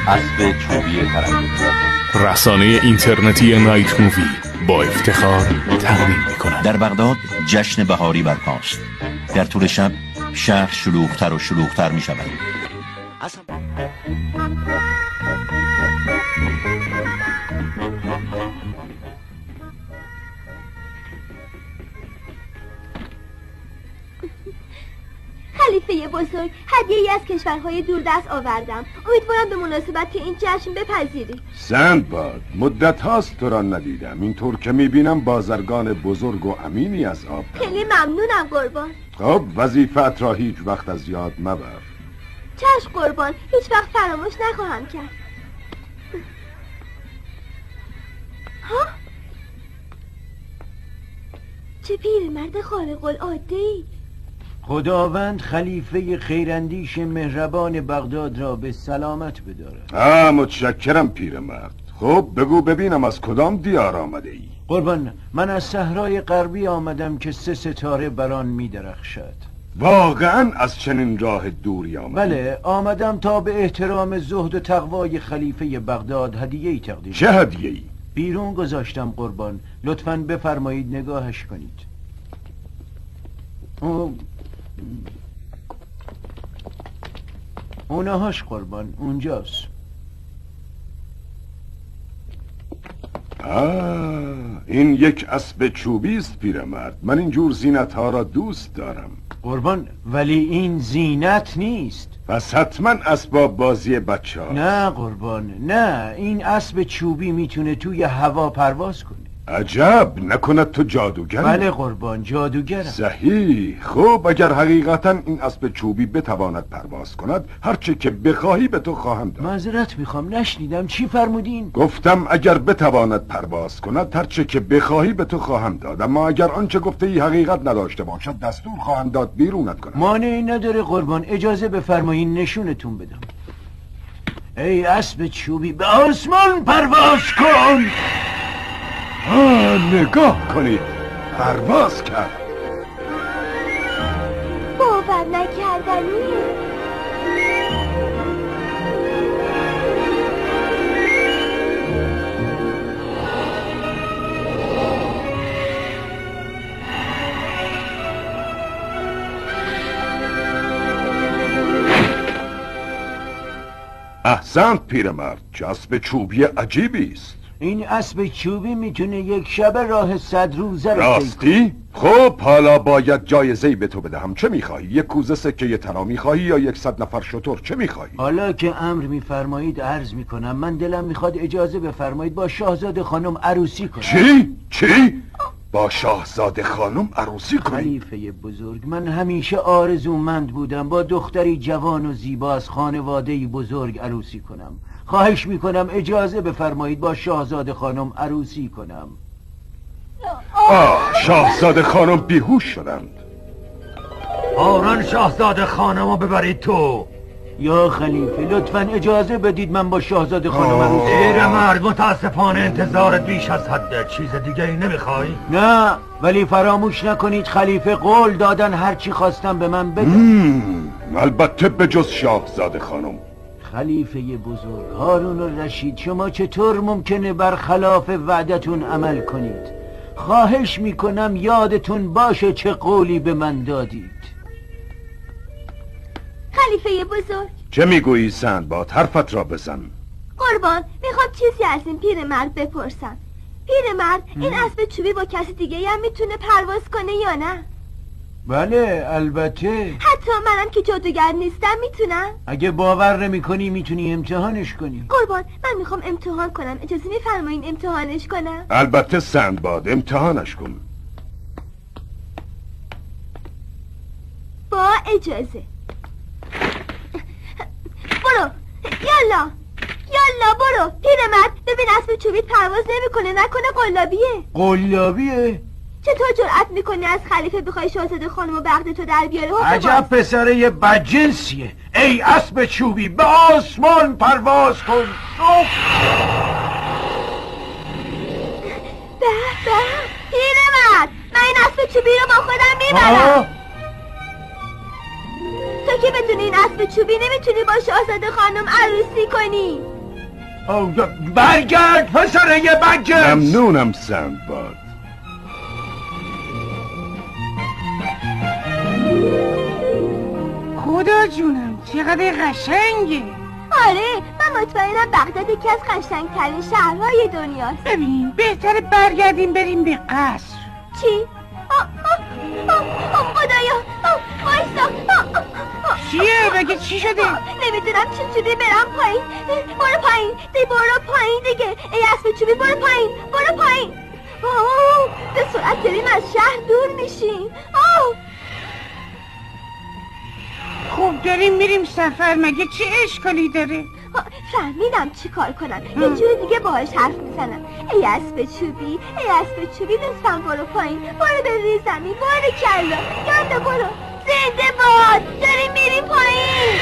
اسب چوبی ترنم رسانه اینترنتی نایت مووی با افتخار تقدیم می‌کند. در بغداد جشن بهاری برپاست. در طول شب شهر شلوغ‌تر و شلوغ‌تر می‌شود. خلیفه بزرگ، هدیه‌ای از کشورهای دوردست آوردم. امیدوارم به مناسبت که این جشن بپذیری. سندباد، مدت هاست تو را ندیدم. اینطور که میبینم بازرگان بزرگ و امینی از آب. خیلی ممنونم قربان. خب وظیفت را هیچ وقت از یاد مبر. چشم قربان، هیچ وقت فراموش نخواهم کرد. ها؟ چه پیرمرد خارق العاده‌ای. خداوند خلیفه خیراندیش مهربان بغداد را به سلامت بدارد. متشکرم پیرمرد. خب بگو ببینم از کدام دیار آمده ای؟ قربان، من از صحرای غربی آمدم که 3 ستاره بر آن می درخشد. واقعا از چنین راه دوری آمدی؟ بله، آمدم تا به احترام زهد و تقوای خلیفه بغداد هدیه‌ای تقدیم. چه هدیه‌ای؟ بیرون گذاشتم قربان، لطفاً بفرمایید نگاهش کنید. اونهاش قربان، اونجاست. این یک اسب چوبی است پیرمرد. من اینجور زینت ها را دوست دارم. قربان، ولی این زینت نیست. پس حتما اسباب بازی بچه ها. نه قربان، نه، این اسب چوبی میتونه توی هوا پرواز کنه. عجب، نکند تو جادوگری؟ بله قربان، جادوگرم. صحیح. خب اگر حقیقتا این اسب چوبی بتواند پرواز کند، هرچه که بخواهی به تو خواهم داد. معذرت میخوام، نشنیدم چی فرمودین؟ گفتم اگر بتواند پرواز کند، هرچه که بخواهی به تو خواهم داد، اما اگر آنچه گفته ای حقیقت نداشته باشد دستور خواهم داد بیرونت کنم. مانعی نداره قربان، اجازه بفرمایین نشونتون بدم. ای اسب چوبی، به آسمان پرواز کن. نگاه کنید، پرواز کرد. باور نکردنی. احسنت پیرمرد، چه اسب چوبی عجیبی است. این اسب چوبی میتونه یک شب راه 100 روزه رو راستی؟ خب حالا باید جایزه‌ای به تو بدهم. چه میخواهی؟ یک کوزه سکه طلا میخواهی یا 100 نفر شتر؟ چه میخواهی؟ حالا که امر میفرمایید عرض میکنم، من دلم میخواد اجازه بفرمایید با شاهزاده خانم عروسی کنم. چی؟ با شاهزاده خانم عروسی کنی؟ خلیفه بزرگ، من همیشه آرزومند بودم با دختری جوان و زیبا از خانواده‌ای بزرگ عروسی کنم. خواهش میکنم اجازه بفرمایید با شاهزاده خانم عروسی کنم. شاهزاده خانم بیهوش شدند. آران شاهزاده خانم رو ببرید تو. یا خلیفه لطفاً اجازه بدید من با شاهزاده خانم عروسی کنم. پیرمرد، متاسفانه انتظارت بیش از حده. چیز دیگه ای نمیخوای؟ نه، ولی فراموش نکنید خلیفه قول دادن هرچی خواستم به من بدن. البته به جز شاهزاده خانم. خلیفه بزرگ، هارون الرشید، شما چطور ممکنه برخلاف وعدتون عمل کنید؟ خواهش میکنم یادتون باشه چه قولی به من دادید. خلیفه بزرگ، چه میگویی سندباد؟ حرفت را بزن. قربان، میخوام چیزی از این پیرمرد بپرسم. پیرمرد، این اسب چوبی با کسی دیگه هم میتونه پرواز کنه یا نه؟ بله البته. حتی منم که جادوگر نیستم میتونم؟ اگه باور نمی کنی میتونی امتحانش کنی. قربان، من میخوام امتحان کنم. اجازه میفرمایین امتحانش کنم؟ البته سندباد، امتحانش کن. با اجازه. برو، یالا برو. پیرمرد، ببین اسب چوبی پرواز نمیکنه، نکنه قلابیه؟ قلابیه؟ چطور جرأت میکنی از خلیفه بخوای شاهزاده خانم و بغد تو در بیاره؟ عجب پسره بدجنسیه. ای اسب چوبی، به آسمان پرواز کن. به پیرمرد، من این اسب چوبی رو با خودم میبرم. تو چرا که بدون این اسب چوبی نمیتونی با شاهزاده خانم عروسی کنی؟ برگرد پسره بدجنس. ممنونم سندباد. خدا جونم چقدر قشنگه. آره من مطمئنم بغداد یکی از قشنگترین شهرهای دنیاست. ببین بهتره برگردیم بریم به قصر. چی؟ خدایا وایسا. چیه؟ بگه چی شده؟ نمیدونم چجوری برم پایین. برو پایین برو پایین دیگه. ای اسب چوبی برو پایین. به سرعت داریم از شهر دور میشیم. خب داریم میریم سفر، مگه چه اشکالی داره؟ فهمیدم چی کار کنم. یه جور دیگه باهاش حرف میزنم. ای اسب چوبی لطفاً برو پایین. برو به روی زمین. برو کلا یالا برو. زنده باد. داریم میریم پایین.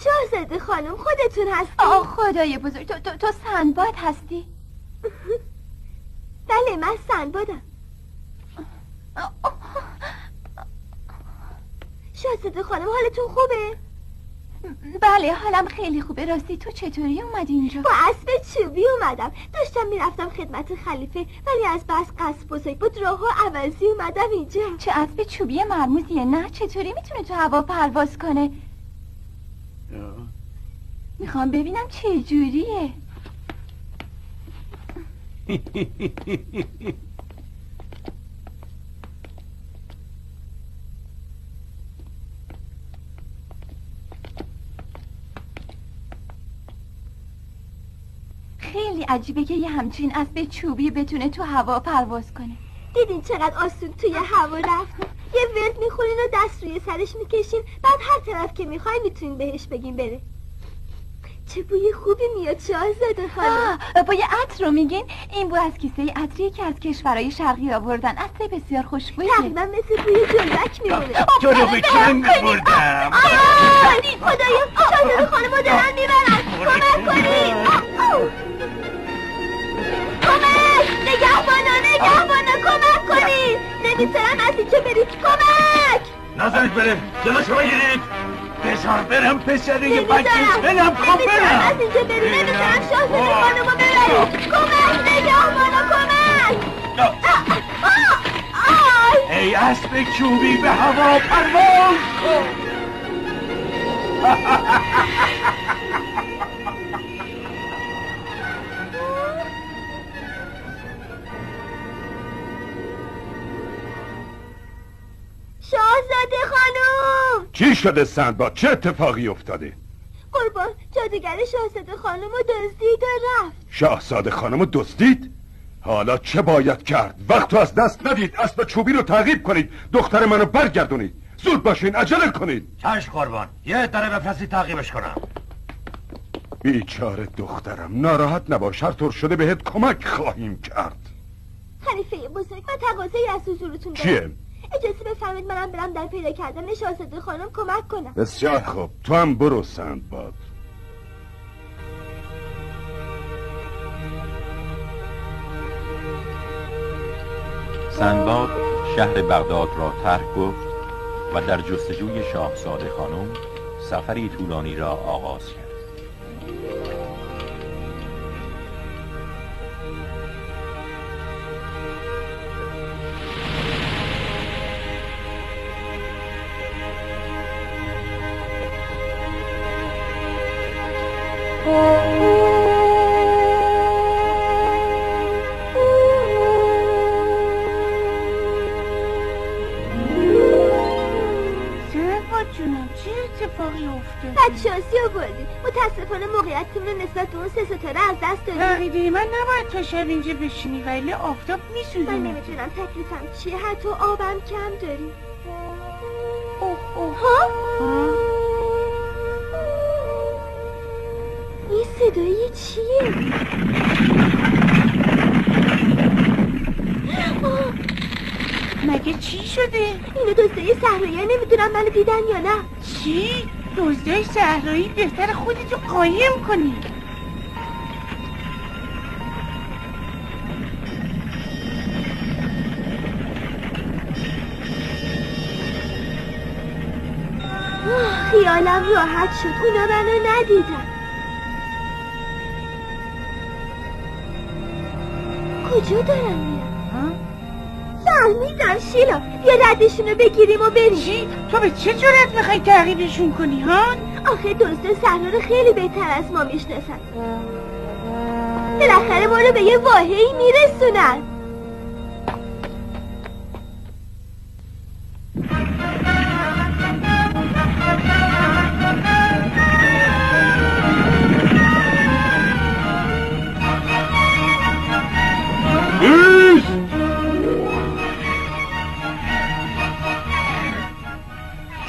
شاهزاده خانم خودتون هستی؟ خدای بزرگ تو سندباد هستی؟ بله من سندبادم. شاهزاده خانم حالتون خوبه؟ بله حالم خیلی خوبه. راستی تو چطوری اومدی اینجا؟ با اسب چوبی اومدم. داشتم میرفتم خدمت خلیفه ولی از بس قصد بزرگ بود راهو عوضی اومدم اینجا. چه اسب چوبی مرموزیه. نه چطوری میتونه تو هوا پرواز کنه؟ میخوام ببینم چه جوریه. خیلی عجیبه که یه همچین اسب چوبی بتونه تو هوا پرواز کنه. دیدین چقدر آسون توی هوا رفت؟ یه ورد میخورین و دست روی سرش میکشین، بعد هر طرف که میخواین میتونین بهش بگین بره. چه بوی خوبی میاد شاهزاده خانم. بوی عطر رو میگین؟ این بو از کیسه عطریه که از کشورهای شرقی آوردن. عطر بسیار خوشبویه. تقریبا مثل بوی جلبک میمونه. تو رو به چنگ بردم. خدایا شاهزاده خانم رو دارن میبرن. کمک کنید. کمک نگهبانا کمک کنید. نمیتونم از اینجا برید. کمک نظرت بره جلوشو بگیرید. بذار برم پسره بدجنس. برم نمیتونم از اینجا برید. نمیتونم شاهزاده خانم رو ببرید. کمک نگهبانا کمک. ای اسب چوبی به هوا پرواز کن. شاهزاده خانم چی شده سندباد؟ چه اتفاقی افتاده؟ قربان جادوگر شاهزاده خانم رو دزدید و رفت. شاهزاده خانم رو دزدید؟ حالا چه باید کرد؟ وقت رو از دست ندید. اسب چوبی رو تعقیب کنید. دختر منو برگردونید. زود باشین عجله کنید. چشم قربان. یه دره بفرستی تعقیبش کنم. بیچاره دخترم ناراحت نباش. هر طور شده بهت کمک خواهیم کرد. خلیفه بزرگ من تقاضایی از حضورتون دارم. چیه؟ اجازه بفرمایید منم برم در پیدا کردن شاهزاده خانم کمک کنم. بسیار خوب. تو هم برو سندباد. سندباد شهر بغداد را ترک گفت و در جستجوی شاهزاده خانم سفری طولانی را آغاز کرد. بدشانسی آوردید. متاسفانه موقعیتتون رو نسبت به اون 3 ستاره از دست دادید. عقیده من نباید تا شب اینجا بشینی ولی آفتاب میسوزونه. من نمیدونم تکلیفم چیه. حتی آبم کم داریم. این صدایی چیه؟ مگه چی شده؟ اینو دزدای صحرایی نمیدونم منو دیدن یا نه. چی؟ دزدای صحرایی؟ بهتر خودتو قایم کنی. خیالم راحت شد، اونا منو ندیدن. کجا دارن میرن؟ فهمیدم شیلا، بیا ردشونو بگیریم و بریم. چی؟ تو به چه جرأت میخوای تعقیبشون کنی ها؟ آخه دزد صحرا رو خیلی بهتر از ما میشناسن. بالاخره ما رو به یه واحه‌ای میرسونن.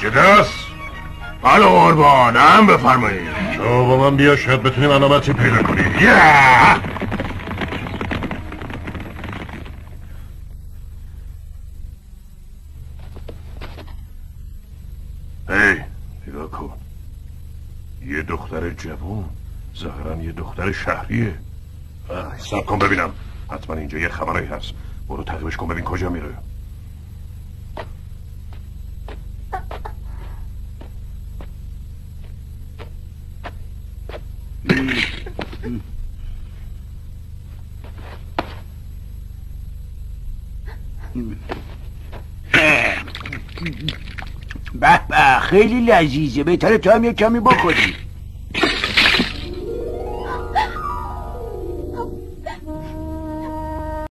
جداست؟ بله قربان، هم بفرمایید. شما با من بیا، شاید بتونیم علامتی پیدا کنید. هی نگاه کن، یه دختر جوان، ظاهرا یه دختر شهریه. حساب کن ببینم، حتما اینجا یه خبری هست. برو تعقیبش کن ببین کجا میره. به به خیلی لذیذه، بهتره تو هم یه کمی بخوری.